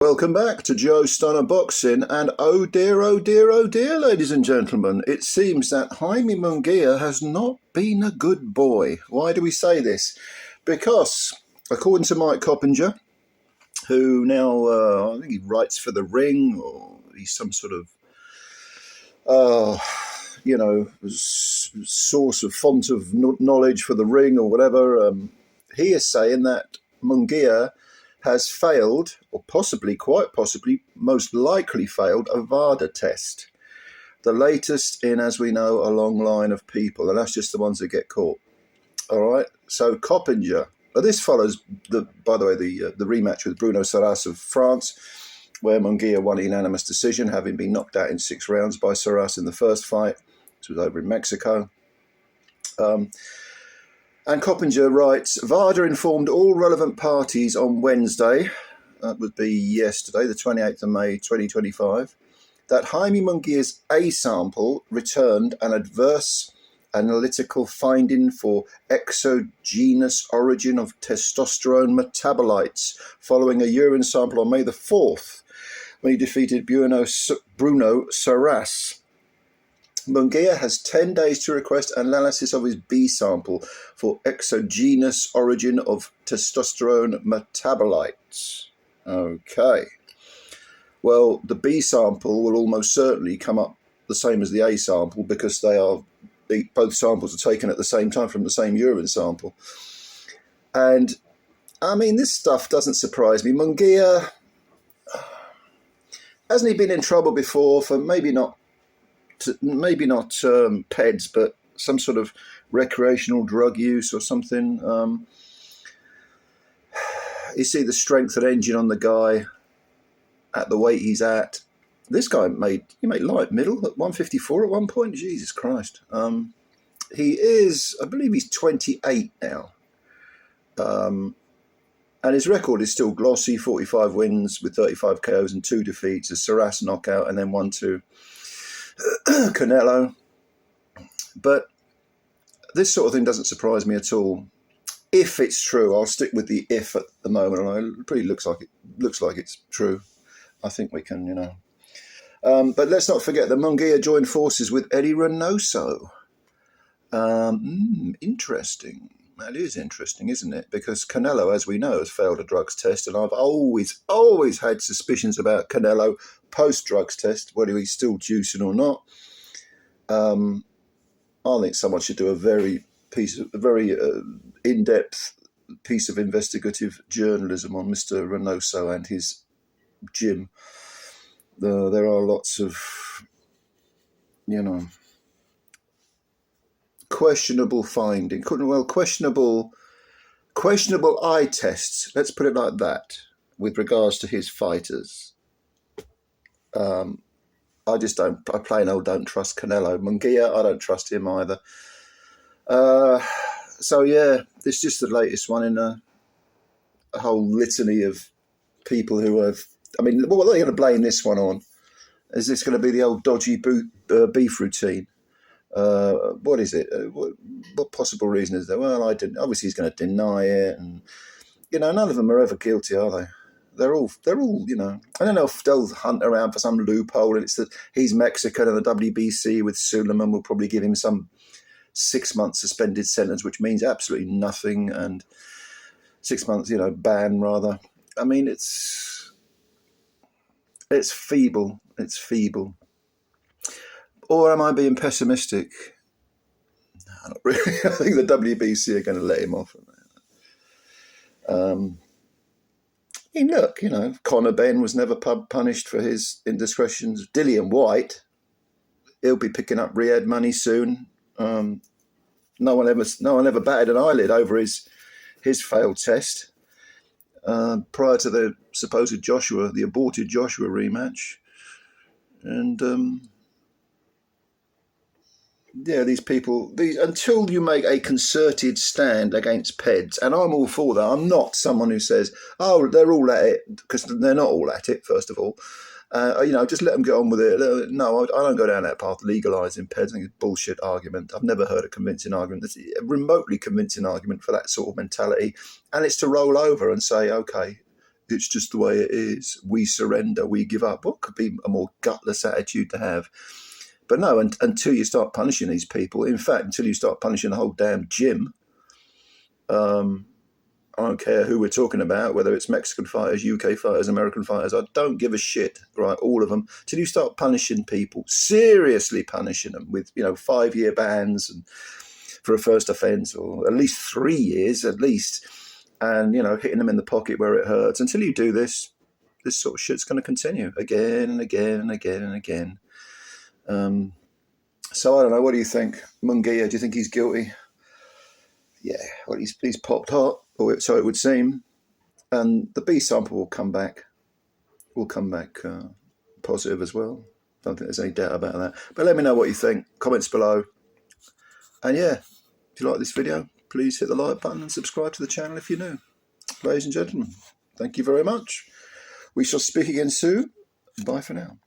Welcome back to Joe Stunner Boxing, and oh dear, oh dear, oh dear, ladies and gentlemen, it seems that Jaime Munguia has not been a good boy. Why do we say this? Because, according to Mike Coppinger, who now, I think he writes for The Ring, or he's some sort of, source of font of knowledge for The Ring or whatever, he is saying that Munguia has failed, or possibly, quite possibly, most likely failed, a VADA test. The latest in, as we know, a long line of people, and that's just the ones that get caught. All right, so Coppinger. Now this follows, the rematch with Bruno Surace of France, where Munguia won a unanimous decision, having been knocked out in 6 rounds by Surace in the first fight. This was over in Mexico. And Coppinger writes, VADA informed all relevant parties on Wednesday, that would be yesterday, the 28th of May 2025, that Jaime Munguia's A sample returned an adverse analytical finding for exogenous origin of testosterone metabolites following a urine sample on May the 4th, when he defeated Bruno Surace. Munguia has 10 days to request analysis of his B sample for exogenous origin of testosterone metabolites. Okay. Well, the B sample will almost certainly come up the same as the A sample, because both samples are taken at the same time from the same urine sample. And, I mean, this stuff doesn't surprise me. Munguia, hasn't he been in trouble before for maybe not PEDs, but some sort of recreational drug use or something? You see the strength and engine on the guy at the weight he's at. This guy made light middle at 154 at one point. Jesus Christ. He is, I believe he's 28 now. And his record is still glossy, 45 wins with 35 KOs and 2 defeats, a Surace knockout, and then 1-2 Canelo. But this sort of thing doesn't surprise me at all. If it's true, I'll stick with the if at the moment. And it pretty looks like it's true. I think we can, but let's not forget that Munguia joined forces with Eddy Reynoso. Interesting. That is interesting, isn't it? Because Canelo, as we know, has failed a drugs test, and I've always had suspicions about Canelo post-drugs test, whether he's still juicing or not. I think someone should do a very in-depth piece of investigative journalism on Mr. Reynoso and his gym. There are lots of, questionable finding. Questionable eye tests. Let's put it like that. With regards to his fighters, I plain old don't trust Canelo. Munguia, I don't trust him either. So yeah, it's just the latest one in a whole litany of people who have. I mean, what are they going to blame this one on? Is this going to be the old dodgy beef routine? What is it? What possible reason is there? Well, obviously he's going to deny it, and none of them are ever guilty, are they? They're all, and then they'll hunt around for some loophole, and it's that he's Mexican, and the WBC with Suleiman will probably give him some 6-month suspended sentence, which means absolutely nothing, and 6 months, ban rather. I mean, it's feeble. It's feeble. Or am I being pessimistic? No, not really. I think the WBC are going to let him off. I mean, look, Conor Benn was never punished for his indiscretions. Dillian White, he'll be picking up Riyadh money soon. No one ever batted an eyelid over his failed test prior to the supposed the aborted Joshua rematch. And these people, until you make a concerted stand against PEDs, and I'm all for that. I'm not someone who says, oh, they're all at it, because they're not all at it, first of all. Just let them get on with it. No, I don't go down that path, legalising PEDs. I think it's a bullshit argument. I've never heard a convincing argument. That's a remotely convincing argument for that sort of mentality. And it's to roll over and say, okay, It's just the way it is. We surrender, we give up. What could be a more gutless attitude to have? But no, until you start punishing these people, in fact, until you start punishing the whole damn gym, I don't care who we're talking about, whether it's Mexican fighters, UK fighters, American fighters. I don't give a shit, right? All of them. Till you start punishing people, seriously punishing them with, 5-year bans and for a first offence, or at least 3 years at least, and hitting them in the pocket where it hurts. Until you do this sort of shit's going to continue again and again and again and again. So I don't know. What do you think, Munguia? Do you think he's guilty? Yeah, well, he's popped hot, or so it would seem, and the B sample will come back. Positive as well. Don't think there's any doubt about that. But let me know what you think. Comments below. And yeah, if you like this video, please hit the like button and subscribe to the channel if you're new. Ladies and gentlemen, thank you very much. We shall speak again soon. Bye for now.